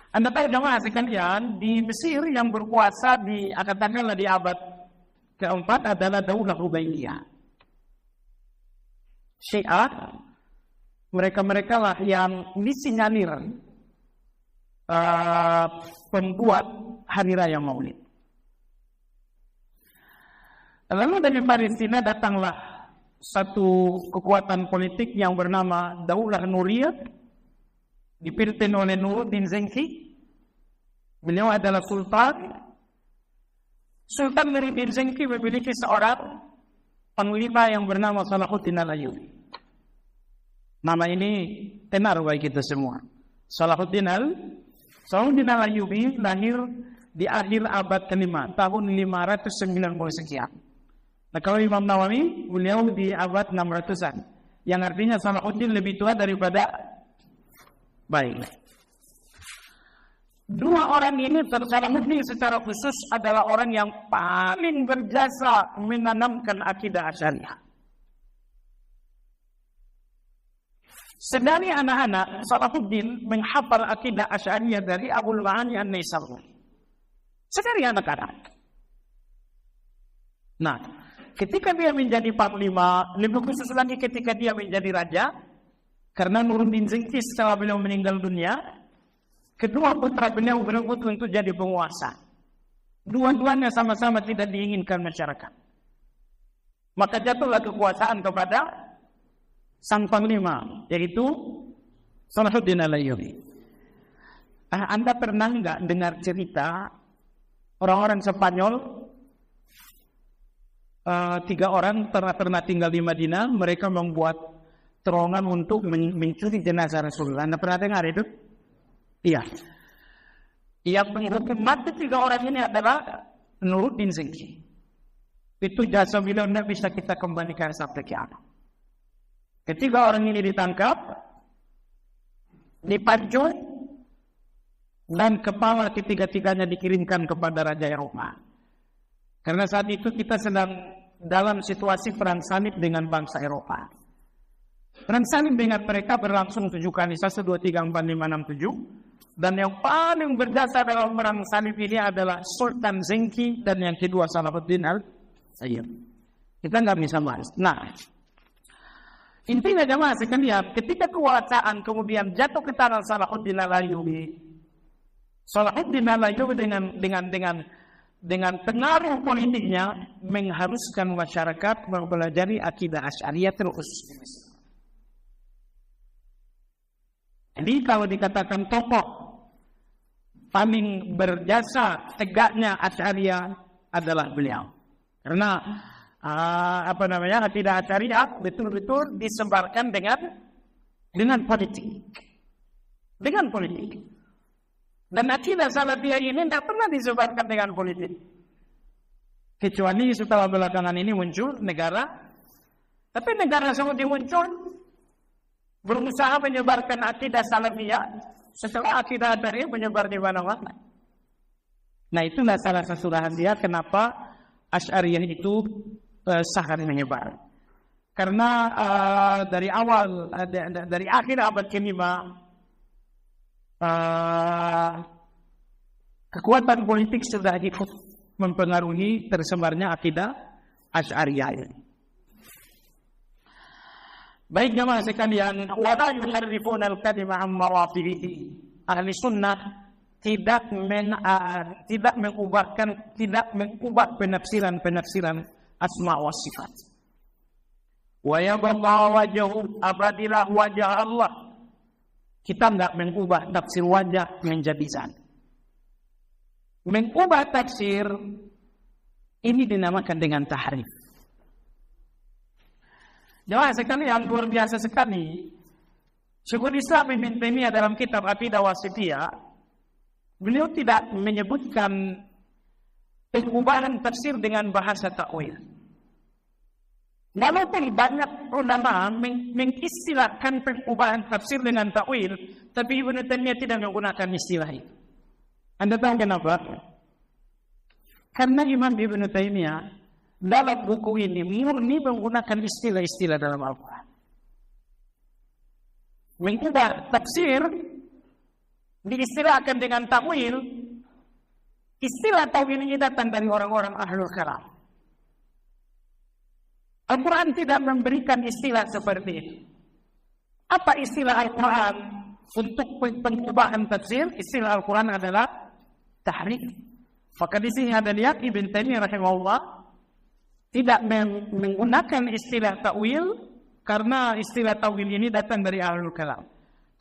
Anda tahu jemaah sekalian, di Mesir yang berkuasa katakanlah di abad keempat adalah Daulah Ubaidiyah. Syiah, mereka lah yang disinyalir pembuat hari raya Maulid. Lalu dari Palestina datanglah satu kekuatan politik yang bernama Daulah Nuriyah, dipimpin oleh Nuruddin Zenki. Beliau adalah sultan. Sultan Nuruddin Zenki memiliki seorang panglima yang bernama Salahuddin Al-Ayyubi. Nama ini tenar bagi kita semua. Salahuddin Al-Ayyubi lahir di akhir abad ke-5, tahun 590 sekian. Nah, kalau Imam Nawawi, beliau di abad 600-an. Yang artinya Salahuddin lebih tua daripada. Baik. Dua orang ini Salahuddin secara khusus adalah orang yang paling berjasa menanamkan akidah Asy'ariyah. Sedari anak-anak, Salahuddin menghafal akidah Asy'ariyah dari Abul Ma'ani An-Naisaburi. Sedari anak-anak. Nah, ketika dia menjadi panglima, lebih khusus lagi ketika dia menjadi raja, karena Nuruddin Zenki setelah beliau meninggal dunia, kedua putra beliau berebut untuk jadi penguasa. Dua-duanya sama-sama tidak diinginkan masyarakat. Maka jatuhlah kekuasaan kepada sang panglima, yaitu Salahuddin Al-Ayyubi. Anda pernah nggak dengar cerita orang-orang Spanyol, 3 orang pernah tinggal di Madinah, mereka membuat terowongan untuk mencuri jenazah Rasulullah. Anda pernah dengar itu? Iya. Yang menghukum mati 3 orang ini adalah Nuruddin Zengki. Itu jasa beliau tidak bisa kita kembalikan sampai kiamat. Ketiga orang ini ditangkap, dipancung, dan kepala ketiga-tiganya dikirimkan kepada Raja Eropa. Karena saat itu kita sedang dalam situasi perang salib dengan bangsa Eropa. Perang salib dengan mereka berlangsung 7 kali, 1, 2, 3, 4, 5, 6, 7. Dan yang paling berjasa dalam perang salib ini adalah Sultan Zengki dan yang kedua Salahuddin Al-Ayyub. Kita nggak bisa bahas. Nah, intinya jemaah sekalian, ketika kekuasaan kemudian jatuh ke tangan Salahuddin Al-Ayyub, Salahuddin Al-Ayyub dengan pengaruh politiknya mengharuskan masyarakat mempelajari akidah Asy'ariyah terus. Jadi kalau dikatakan tokoh paling berjasa tegaknya Asy'ariyah adalah beliau. Karena akidah Asy'ariyah betul-betul disebarkan dengan politik. Dengan politik. Dan akidah Salafiyah ini tidak pernah disebarkan dengan politik. Kecuali setelah belakangan ini muncul negara. Tapi negara Saudi muncul berusaha menyebarkan akidah Salafiyah setelah akidah Asy'ariyah menyebar di mana-mana. Nah, itulah salah satu rahasia kenapa Asy'ariyah itu sangat menyebar. Karena dari awal, dari akhir abad ke-5, kekuatan politik sudah ikut mempengaruhi tersebarnya akidah Asy'ariyah ini. Baik jemaah sekalian, wa la yuharrifuna al-kalima 'an mawadhihi. Ahli sunnah tidak mengubah penafsiran asma wa sifat. Wa yabqa wajhu, abadilah wajah Allah. Kita tidak mengubah tafsir wajah menjadi zat. Mengubah tafsir ini dinamakan dengan tahrif. Jemaah sekalian, luar biasa sekali. Syekhul Islam Ibnu Taimiyah dalam kitab Aqidah Wasithiyah, beliau tidak menyebutkan pengubahan tafsir dengan bahasa takwil. Walaupun banyak ulama mengistilahkan pengubahan tafsir dengan takwil, tapi Ibnu Taimiyah tidak menggunakan istilah itu. Anda tahu kenapa? Karena Imam Ibnu Taimiyah dalam buku ini murni menggunakan istilah-istilah dalam Al-Quran. Mengubah tafsir diistilahkan dengan takwil. Istilah takwil ini datang dari orang-orang ahlul kalam. Al-Quran tidak memberikan istilah seperti itu. Apa istilah Al-Quran untuk pengubahan tafsir? Istilah Al-Quran adalah tahrif. Maka di sini ada lihat Ibnu Taimiyah rahimahullah tidak menggunakan istilah ta'wil karena istilah ta'wil ini datang dari ahlul kalam.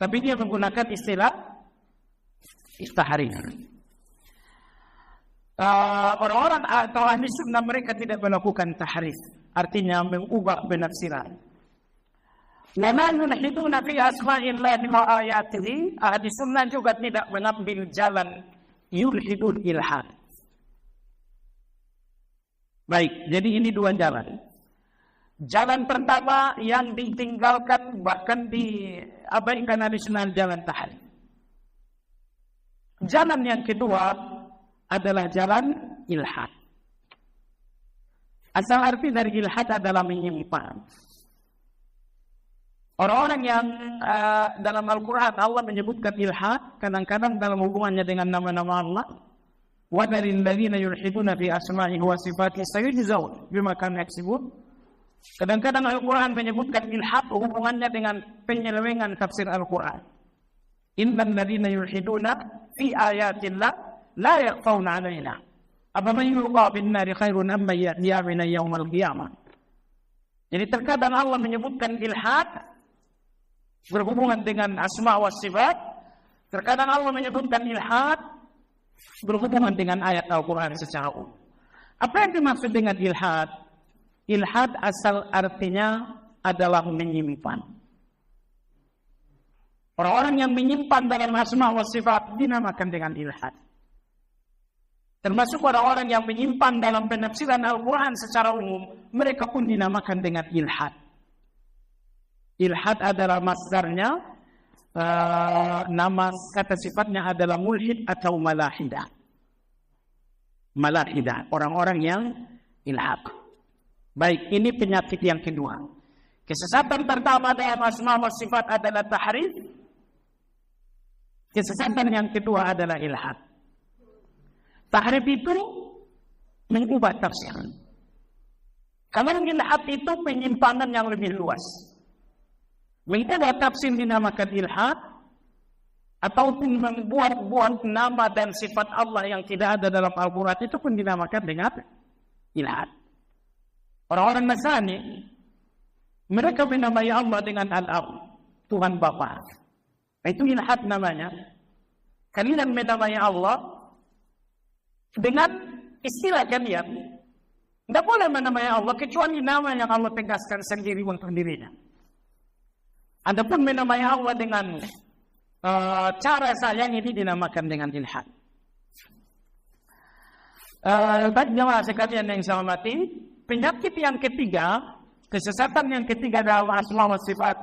Tapi dia menggunakan istilah tahrif. Orang-orang atau ahli sunnah mereka tidak melakukan tahrif, artinya mengubah penafsiran. Wa ma yulhiduna fi asma'illahi wa ayatihi, ahli sunnah juga tidak mengambil jalan yulhidul ilhad. Baik, jadi ini 2 jalan. Jalan pertama yang ditinggalkan bahkan diabaikan ahli sunnah, jalan tahrif. Jalan yang kedua adalah jalan ilhad. Asal arti dari ilhad adalah menyimpang. Orang-orang yang dalam Al-Quran Allah menyebutkan ilhad kadang-kadang dalam hubungannya dengan nama-nama Allah. Wa dalil ladzina yulhiduna fi asma'ihi wa sifatihi sayujzaun bima kanu yaksibun. Kadang-kadang Al-Quran menyebutkan ilhad hubungannya dengan penyelewengan tafsir Al-Quran. Innal ladzina yulhiduna fi ayatillah la yakhfawna 'alaina. Afaman yulqa bin nari khairun amma ya'mina yaumal qiyamah. Jadi terkadang Allah menyebutkan ilhad berhubungan dengan asma wa sifat. Terkadang Allah menyebutkan ilhad berhubungan dengan ayat Al-Quran secara umum. Apa yang dimaksud dengan ilhad? Ilhad asal artinya adalah menyimpan. Orang-orang yang menyimpan dalam asma wa sifat dinamakan dengan ilhad. Termasuk orang-orang yang menyimpan dalam penafsiran Al-Quran secara umum, mereka pun dinamakan dengan ilhad. Ilhad adalah masdarnya, nama kata sifatnya adalah mulhid atau malahidah. Malahidah, orang-orang yang ilhad. Baik, ini penyakit yang kedua. Kesesatan pertama dalam asma wa sifat adalah tahrif. Kesesatan yang kedua adalah ilhad. Tahrif itu mengubah tafsir. Kalau ilhad itu penyimpangan yang lebih luas. Mengubah tafsir dinamakan ilhad, ataupun membuat-buat nama dan sifat Allah yang tidak ada dalam Al-Quran itu pun dinamakan dengan ilhad. Orang-orang Nasrani, mereka menamai Allah dengan Al-Ab, Tuhan Bapa. Itu ilhad namanya. Kalian menamai Allah dengan istilah kalian. Tidak boleh menamai Allah kecuali nama yang Allah tegaskan sendiri untuk dirinya. Adapun menamai Allah dengan cara sayang ini dinamakan dengan ilhad. Baik jemaah sekalian yang saya hormati, penyakit yang ketiga, kesesatan yang ketiga dalam asma wa sifat.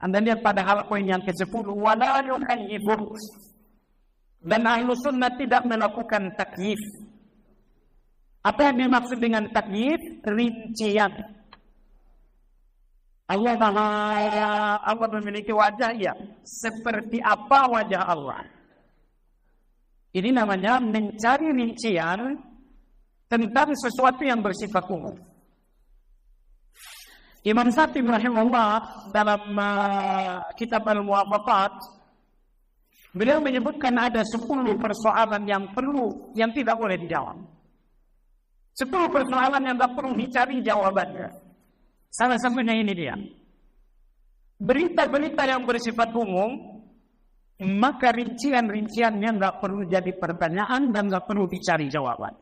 Anda lihat pada hal poin yang ke-10, wala yukayyifun. Dan ahlu sunnah tidak melakukan takyif. Apa yang dimaksud dengan takyif? Rincian. Allah memiliki wajah, ya. Seperti apa wajah Allah? Ini namanya mencari rincian tentang sesuatu yang bersifat umum. Imam Syafi'i rahimahullah dalam kitab Al-Muwafaqat, beliau menyebutkan ada 10 persoalan yang tidak boleh dijawab. 10 persoalan yang tidak perlu dicari jawabannya. Salah satunya ini dia. Berita-berita yang bersifat umum, maka rincian-rinciannya nggak perlu jadi pertanyaan dan nggak perlu dicari jawaban.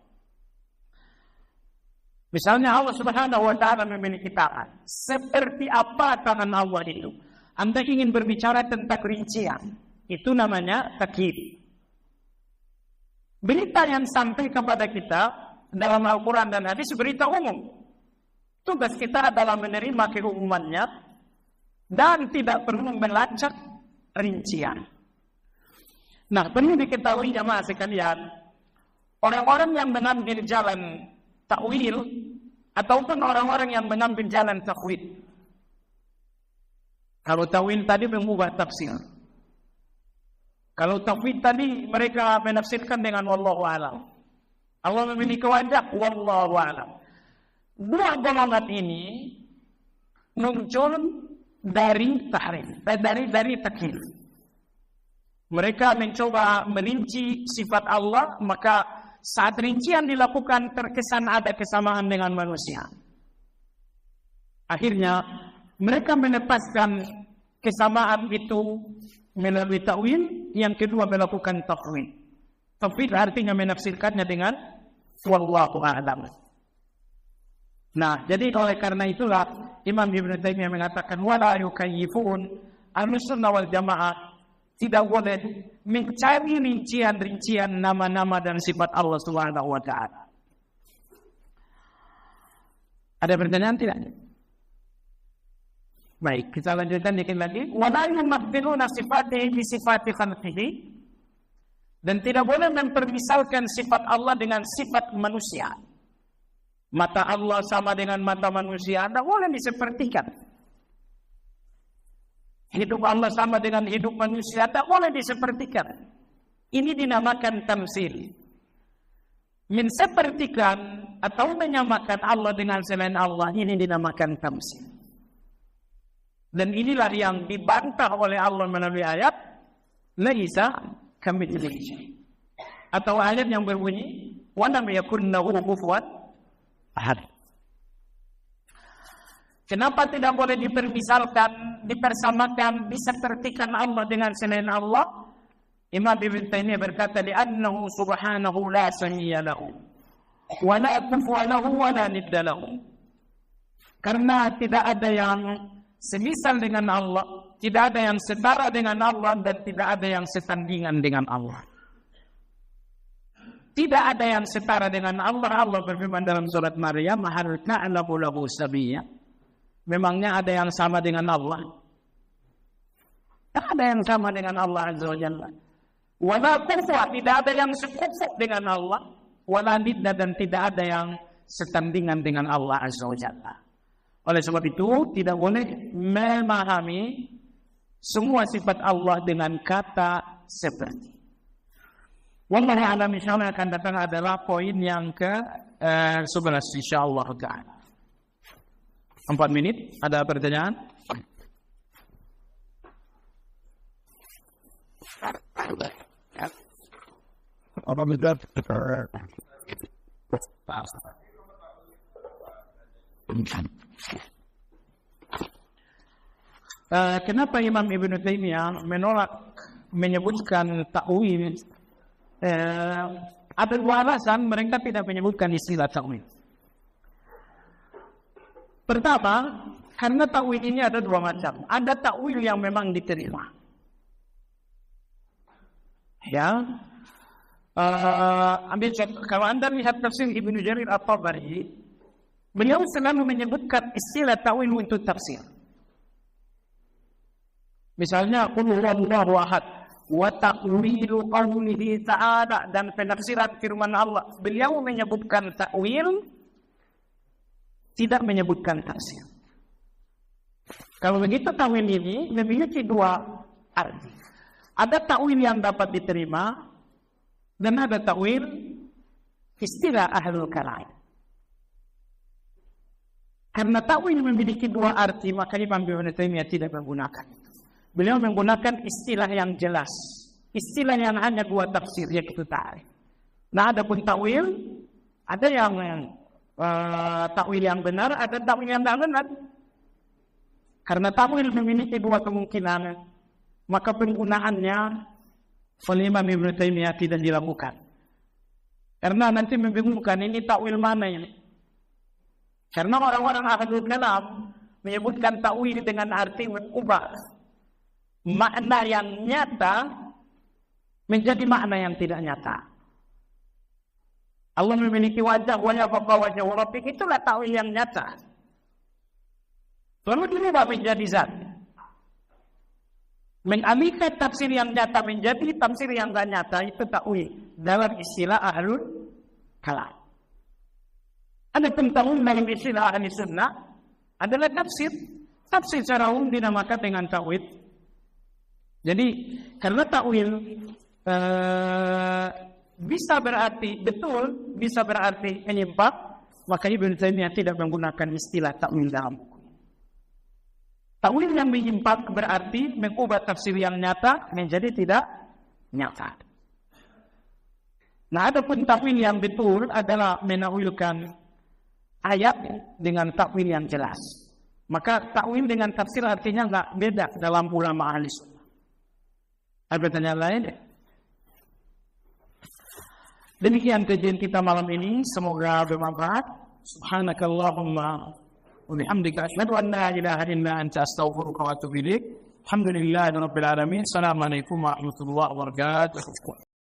Misalnya Allah Subhanahu wa Ta'ala memiliki tangan. Seperti apa tangan Allah itu? Anda ingin berbicara tentang rincian, itu namanya takyif. Berita yang sampai kepada kita dalam Al-Quran dan hadis berita umum. Tugas kita adalah menerima keumumannya dan tidak perlu melacak rincian. Nah, perlu diketahui jamaah sekalian, orang-orang yang mengambil jalan takwil ataupun orang-orang yang mengambil jalan takwil. Kalau takwil tadi mengubah tafsir. Kalau takwil tadi mereka menafsirkan dengan wallahu a'lam. Allah memiliki wajah, wallahu a'lam. Dua golongan ini muncul dari tahrif, dari takyif. Mereka mencoba merinci sifat Allah, maka saat rincian dilakukan terkesan ada kesamaan dengan manusia. Akhirnya mereka melepaskan kesamaan itu melalui ta'wil, yang kedua melakukan tafwid. Tafwid artinya menafsirkannya dengan wallahu a'lam. Nah, jadi oleh karena itulah Imam Ibn Taimiyah mengatakan wala yukayyifun, Ahlussunnah wal Jamaah tidak boleh mencari rincian-rincian nama-nama dan sifat Allah Subhanahu wa Ta'ala. Ada pertanyaan tidak? Baik, kita lanjutkan dikit lagi. Wala yumathiluna sifatihi bi sifati khalqihi, dan tidak boleh mempermisalkan sifat Allah dengan sifat manusia. Mata Allah sama dengan mata manusia, tidak boleh disepertikan. Hidup Allah sama dengan hidup manusia, tidak boleh disepertikan. Ini dinamakan tamsil. Mensepertikan atau menyamakan Allah dengan selain Allah, ini dinamakan tamsil. Dan inilah yang dibantah oleh Allah melalui ayat laisa kamitslihi syai', atau ayat yang berbunyi wa lam yakun lahu kufuwan ahad. Kenapa tidak boleh dipermisalkan, dipersamakan, disepertikan Allah dengan selain Allah? Imam Ibn Taimiyah berkata, li'annahu subhanahu la samiyya lahu wa la kufuwa lahu wa la nidda lahu. Karena tidak ada yang semisal dengan Allah, tidak ada yang setara dengan Allah, dan tidak ada yang setandingan dengan Allah. Tidak ada yang setara dengan Allah. Allah berfirman dalam surat Maryam, hal ta'lamu lahu samiyya. Memangnya ada yang sama dengan Allah? Tak ada yang sama dengan Allah Azza wa Jalla. Wala kufuwa, tidak ada yang sekufu dengan Allah. Wala nidda, dan tidak ada yang setandingan dengan Allah Azza wa Jalla. Oleh sebab itu, tidak boleh memahami semua sifat Allah dengan kata seperti. Wallahu a'lam, insyaallah akan datang adalah poin yang ke-11 insyaallah ta'ala. 4 menit, ada pertanyaan? Kenapa Imam Ibn Taimiyah menolak menyebutkan ta'wil? Ada dua alasan mereka tidak menyebutkan istilah ta'wil. Pertama, karena ta'wil ini ada dua macam. Ada ta'wil yang memang diterima. Ya, ambil contoh, kalau Anda lihat tafsir Ibnu Jarir At-Tabari, beliau selalu menyebutkan istilah ta'wil untuk tafsir. Misalnya, qul huwallahu ahad wa ta'wilu qawlihi ta'ala, dan penafsiran firman Allah. Beliau menyebutkan ta'wil, tidak menyebutkan tafsir. Kalau begitu, ta'wil ini memiliki dua arti. Ada ta'wil yang dapat diterima, dan ada ta'wil istilah ahlul kalam. Karena ta'wil memiliki dua arti, maka Imam Ibn Taimiyah tidak menggunakan. Beliau menggunakan istilah yang jelas, istilah yang hanya dua tafsir, yaitu ta'rif. Nah, ada pun ta'wil, ada yang ta'wil yang benar, ada ta'wil yang tidak benar. Karena ta'wil memiliki dua kemungkinan, maka penggunaannya oleh Imam Ibn Taimiyah tidak dilakukan. Karena nanti membingungkan, ini ta'wil mana ini? Karena orang-orang ahlul kalam menyebutkan ta'wil dengan arti mengubah makna yang nyata menjadi makna yang tidak nyata. Allah memiliki wajah, wajah rabbik, itulah ta'wil yang nyata. Lalu dirubah menjadi zat. Mengalihkan tafsir yang nyata menjadi tafsir yang tidak nyata, itu ta'wil dalam istilah ahlul kalam. Ada ta'wil dalam istilah ahli sunnah adalah tafsir. Tafsir secara umum dinamakan dengan ta'wil. Jadi karena ta'wil bisa berarti betul, bisa berarti menyimpang, maka Ibnu Taimiyah tidak menggunakan istilah ta'wil dalam buku. Ta'wil yang menyimpang berarti mengubah tafsir yang nyata menjadi tidak nyata. Nah, adapun ta'wil yang betul adalah menawilkan ayat dengan ta'wil yang jelas. Maka ta'wil dengan tafsir artinya enggak beda dalam ulama ahli sunnah. Ada pertanyaan lain? Demikian kajian kita malam ini, semoga bermanfaat. Subhanakallahumma wa bihamdika asyhadu an la ilaha illa anta astaghfiruka wa atubu ilaik. Alhamdulillahirabbil alamin. Assalamualaikum warahmatullahi wabarakatuh.